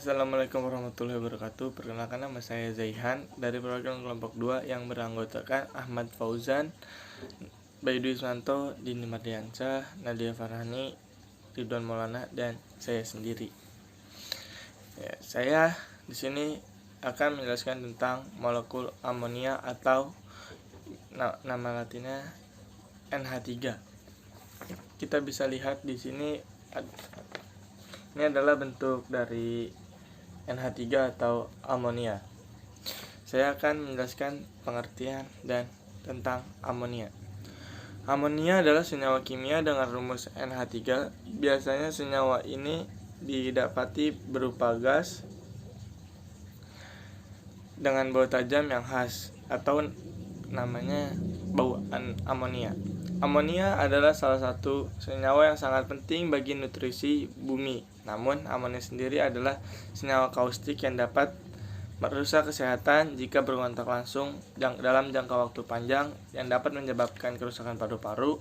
Assalamualaikum warahmatullahi wabarakatuh. Perkenalkan, nama saya Zaihan dari program kelompok 2 yang beranggotakan Ahmad Fauzan, Bayu Iswanto, Dini Mardiansyah, Nadia Farhani, Ridwan Maulana, dan saya sendiri. Saya di sini akan menjelaskan tentang molekul amonia atau nama latinnya NH3. Kita bisa lihat di sini ini adalah bentuk dari NH3 atau amonia. Saya akan menjelaskan pengertian dan tentang amonia. Amonia adalah senyawa kimia dengan rumus NH3. Biasanya senyawa ini didapati berupa gas dengan bau tajam yang khas atau namanya bau amonia. Amonia adalah salah satu senyawa yang sangat penting bagi nutrisi bumi. Namun, amonia sendiri adalah senyawa kaustik yang dapat merusak kesehatan jika berkontak langsung dalam jangka waktu panjang, yang dapat menyebabkan kerusakan paru-paru.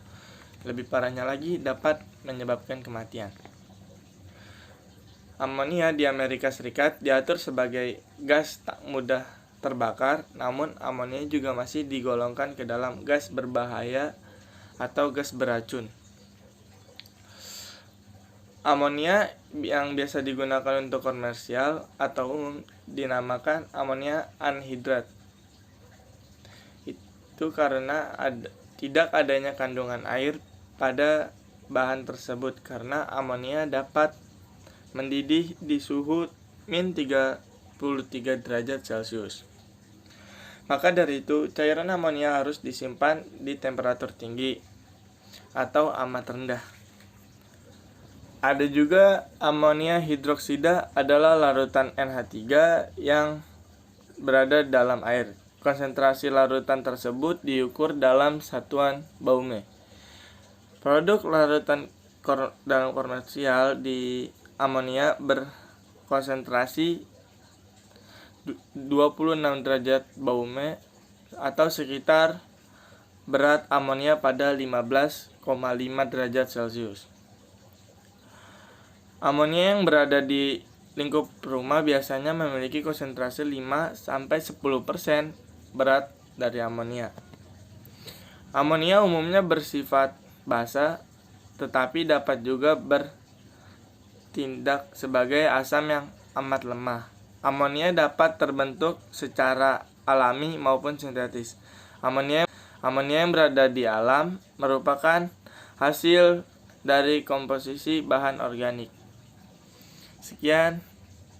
Lebih parahnya lagi, dapat menyebabkan kematian. Amonia di Amerika Serikat diatur sebagai gas tak mudah terbakar, namun amonia juga masih digolongkan ke dalam gas berbahaya atau gas beracun. Amonia yang biasa digunakan untuk komersial atau umum dinamakan amonia anhidrat. Itu karena tidak adanya kandungan air pada bahan tersebut, karena amonia dapat mendidih di suhu min 33 derajat Celcius. Maka dari itu, cairan amonia harus disimpan di temperatur tinggi atau amat rendah. Ada juga amonia hidroksida, adalah larutan NH3 yang berada dalam air. Konsentrasi larutan tersebut diukur dalam satuan Baume. Produk larutan dalam komersial di amonia berkonsentrasi 26 derajat Baume atau sekitar berat amonia pada 15,5 derajat Celcius. Amonia yang berada di lingkup rumah biasanya memiliki konsentrasi 5-10% berat dari amonia. Amonia umumnya bersifat basa, tetapi dapat juga bertindak sebagai asam yang amat lemah. Amonia dapat terbentuk secara alami maupun sintetis. Amonia yang berada di alam merupakan hasil dari komposisi bahan organik. Sekian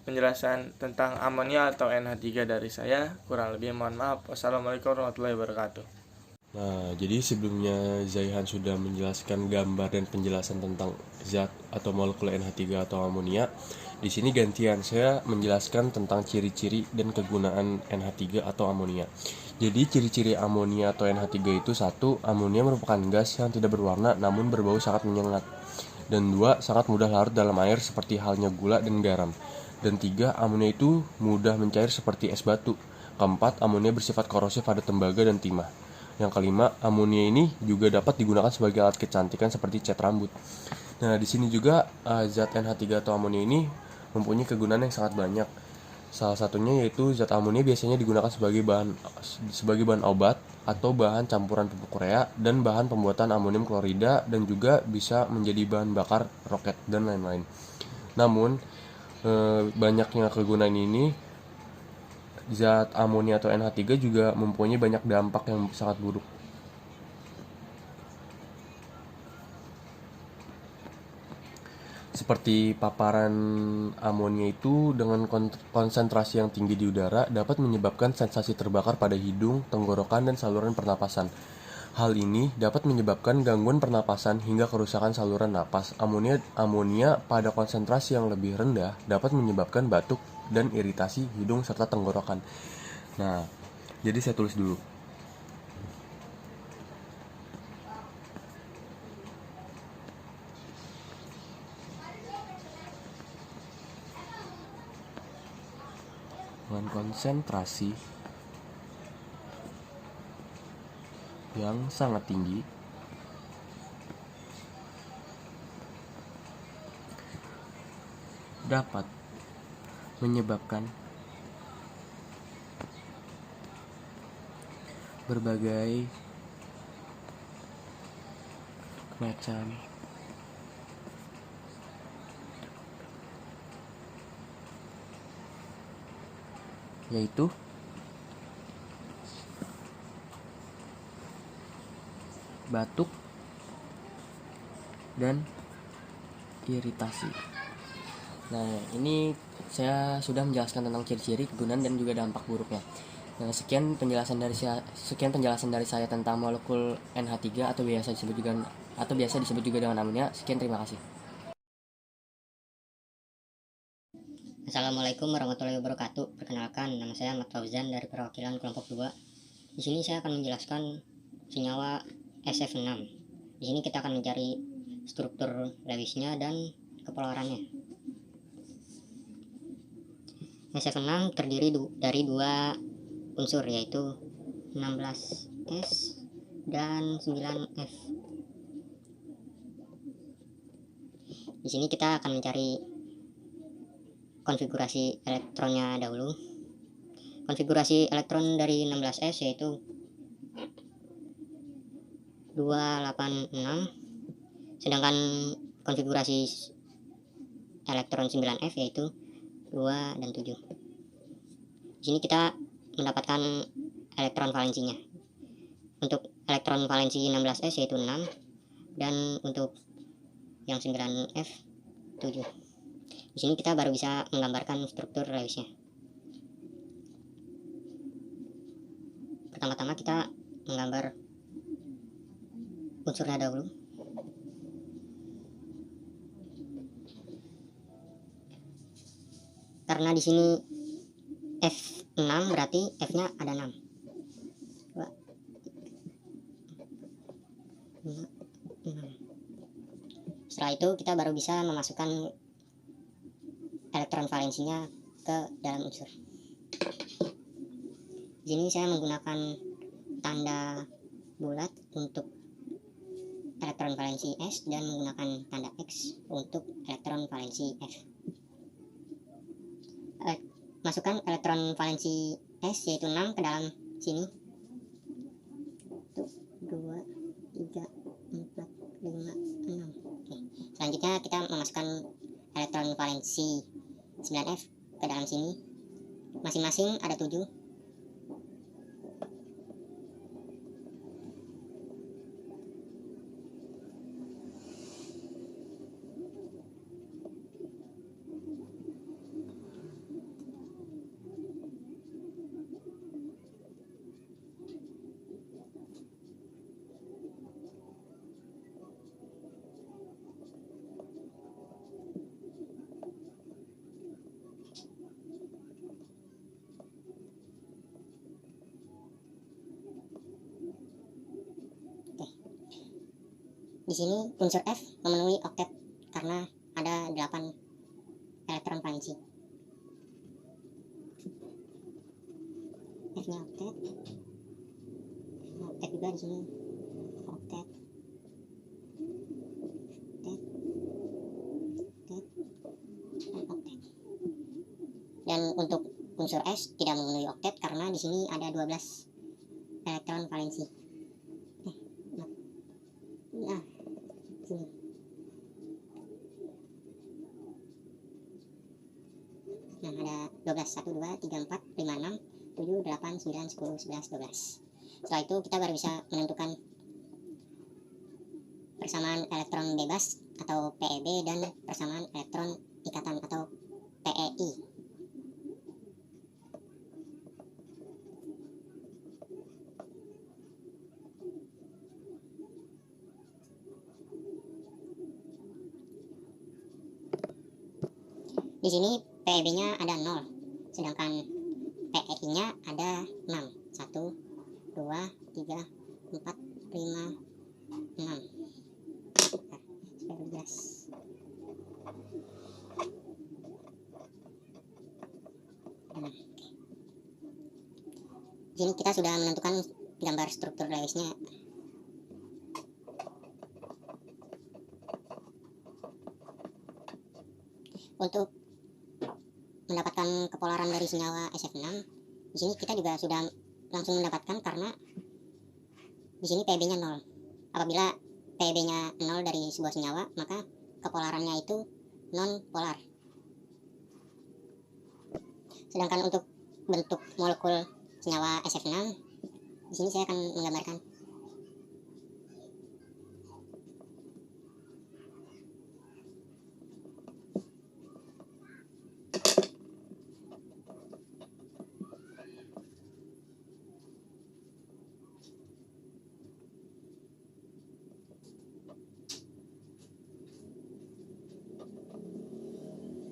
penjelasan tentang amonia atau NH3 dari saya. Kurang lebih mohon maaf. Wassalamualaikum warahmatullahi wabarakatuh. Nah, jadi sebelumnya Zaihan sudah menjelaskan gambar dan penjelasan tentang zat atau molekul NH3 atau amonia. Di sini gantian saya menjelaskan tentang ciri-ciri dan kegunaan NH3 atau amonia. Jadi ciri-ciri amonia atau NH3 itu: 1. Amonia merupakan gas yang tidak berwarna namun berbau sangat menyengat. Dan 2. Sangat mudah larut dalam air seperti halnya gula dan garam. Dan 3. Amonia itu mudah mencair seperti es batu. 4. Amonia bersifat korosif pada tembaga dan timah. Yang kelima, amonia ini juga dapat digunakan sebagai alat kecantikan seperti cat rambut. Nah, di sini juga zat NH3 atau amonia ini mempunyai kegunaan yang sangat banyak. Salah satunya yaitu zat amonia biasanya digunakan sebagai bahan obat atau bahan campuran pupuk urea dan bahan pembuatan amonium klorida, dan juga bisa menjadi bahan bakar roket dan lain-lain. Namun banyaknya kegunaan ini, zat amonia atau NH3 juga mempunyai banyak dampak yang sangat buruk. Seperti paparan amonia itu dengan konsentrasi yang tinggi di udara dapat menyebabkan sensasi terbakar pada hidung, tenggorokan, dan saluran pernapasan. Hal ini dapat menyebabkan gangguan pernapasan hingga kerusakan saluran napas. Amonia pada konsentrasi yang lebih rendah dapat menyebabkan batuk dan iritasi hidung serta tenggorokan. Nah, jadi saya tulis dulu. Dengan konsentrasi yang sangat tinggi, dapat menyebabkan berbagai macam yaitu batuk dan iritasi. Nah, ini saya sudah menjelaskan tentang ciri-ciri, kegunaan dan juga dampak buruknya. Nah, sekian penjelasan dari saya tentang molekul NH3 atau biasa disebut juga dengan amonia. Sekian, terima kasih. Assalamualaikum warahmatullahi wabarakatuh. Perkenalkan, nama saya Ahmad Fauzan dari perwakilan kelompok 2. Di sini saya akan menjelaskan senyawa SF6. Di sini kita akan mencari struktur Lewisnya dan kepolarannya. SF6 terdiri dari dua unsur, yaitu 16S dan 9F. Di sini kita akan mencari konfigurasi elektronnya dahulu. Konfigurasi elektron dari 16S yaitu 286, sedangkan konfigurasi elektron 9F yaitu 2 dan 7. Di sini kita mendapatkan elektron valensinya. Untuk elektron valensi 16S yaitu 6, dan untuk yang 9F 7. Di sini kita baru bisa menggambarkan struktur Lewisnya. Pertama-tama kita menggambar unsurnya dahulu. Karena di sini F6 berarti F-nya ada 6. 2, 5, 6. Setelah itu kita baru bisa memasukkan elektron valensinya ke dalam unsur. Di sini saya menggunakan tanda bulat untuk elektron valensi S dan menggunakan tanda X untuk elektron valensi F. Masukkan elektron valensi S yaitu 6 ke dalam sini. 1, 2, 3, 4, 5, 6. Oke. Selanjutnya kita memasukkan elektron valensi 9F ke dalam sini. Masing-masing ada 7. Di sini unsur F memenuhi oktet karena ada 8 elektron valensi. F-nya oktet. Oktet juga di sini. Oktet. Dan oktet. Dan untuk unsur S tidak memenuhi oktet karena di sini ada 12 elektron valensi. Nah, sini. Nah, ada 12, 1, 2, 3, 4, 5, 6, 7, 8, 9, 10, 11, 12. Setelah itu kita baru bisa menentukan persamaan elektron bebas atau PEB dan persamaan elektron ikatan atau PEI. Di sini PEB-nya ada 0, sedangkan PEI-nya ada 6. 1, 2, 3, 4, 5, 6. Supaya jelas. Di sini kita sudah menentukan gambar struktur Lewisnya. Untuk mendapatkan kepolaran dari senyawa SF6, di sini kita juga sudah langsung mendapatkan karena di sini PB-nya 0. Apabila PB-nya 0 dari sebuah senyawa, maka kepolarannya itu non polar. Sedangkan untuk bentuk molekul senyawa SF6, di sini saya akan menggambarkan.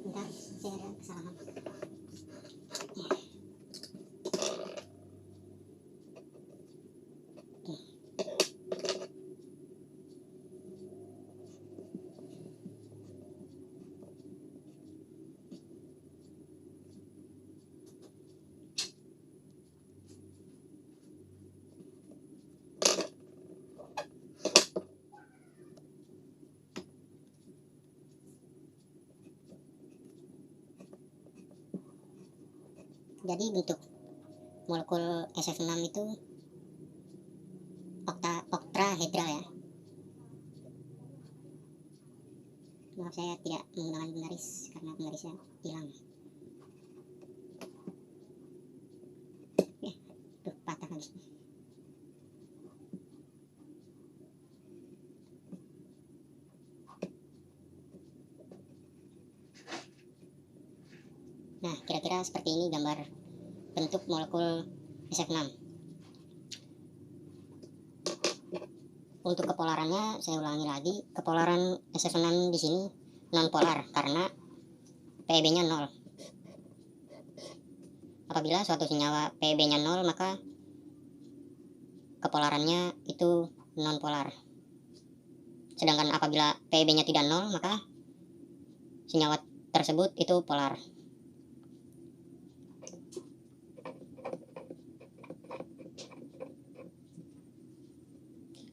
Bentar, saya ada kesalahan. Jadi bentuk molekul SF6 itu octahedral ya. Maaf, saya tidak menggunakan penggaris karena penggarisnya hilang. Tuh, patah lagi. Nah, kira-kira seperti ini gambar bentuk molekul SF6. Untuk kepolarannya saya ulangi lagi, kepolaran SF6 di sini non polar karena PB-nya 0. Apabila suatu senyawa PB-nya 0, maka kepolarannya itu non polar. Sedangkan apabila PB-nya tidak 0, maka senyawa tersebut itu polar.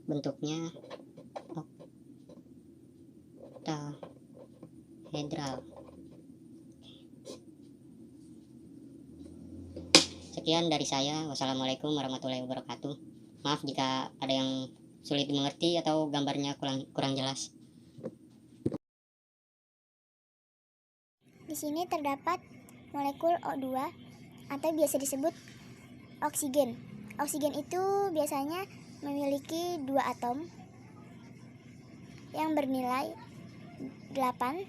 Bentuknya octahedral. Sekian dari saya. Wassalamualaikum warahmatullahi wabarakatuh. Maaf jika ada yang sulit dimengerti atau gambarnya kurang jelas. Di sini terdapat molekul O2 atau biasa disebut oksigen. Oksigen itu biasanya memiliki 2 atom yang bernilai 8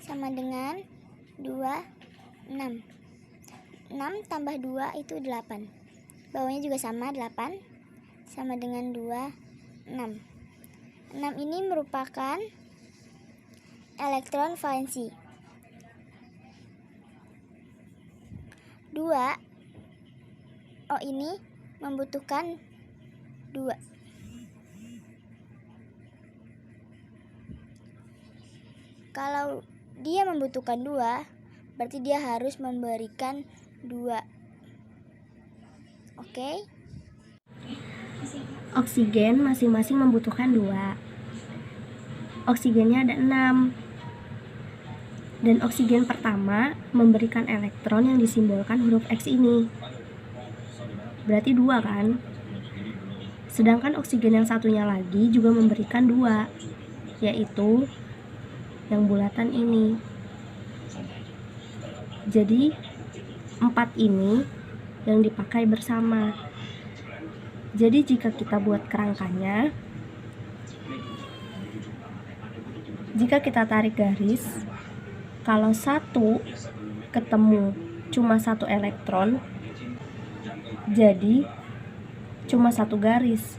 sama dengan 2, 6. 6 tambah 2 itu 8. Bawahnya juga sama, 8 sama dengan 2, 6. 6 ini merupakan elektron valensi. 2 O ini membutuhkan 2. Kalau dia membutuhkan 2, berarti dia harus memberikan 2. Oke? Oksigen masing-masing membutuhkan 2. Oksigennya ada 6. Dan oksigen pertama memberikan elektron yang disimbolkan huruf X ini. Berarti 2 kan? Sedangkan oksigen yang satunya lagi juga memberikan 2, yaitu yang bulatan ini. Jadi 4 ini yang dipakai bersama. Jadi jika kita buat kerangkanya, jika kita tarik garis, kalau 1 ketemu cuma 1 elektron, jadi cuma 1 garis.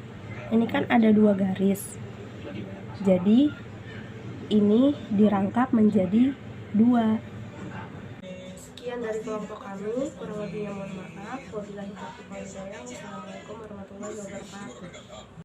Ini kan ada 2 garis, jadi ini dirangkap menjadi 2. Sekian dari kelompok kami, kurang lebihnya mohon maaf. Wabillahi taufiq wal hidayah. Wassalamualaikum warahmatullahi wabarakatuh.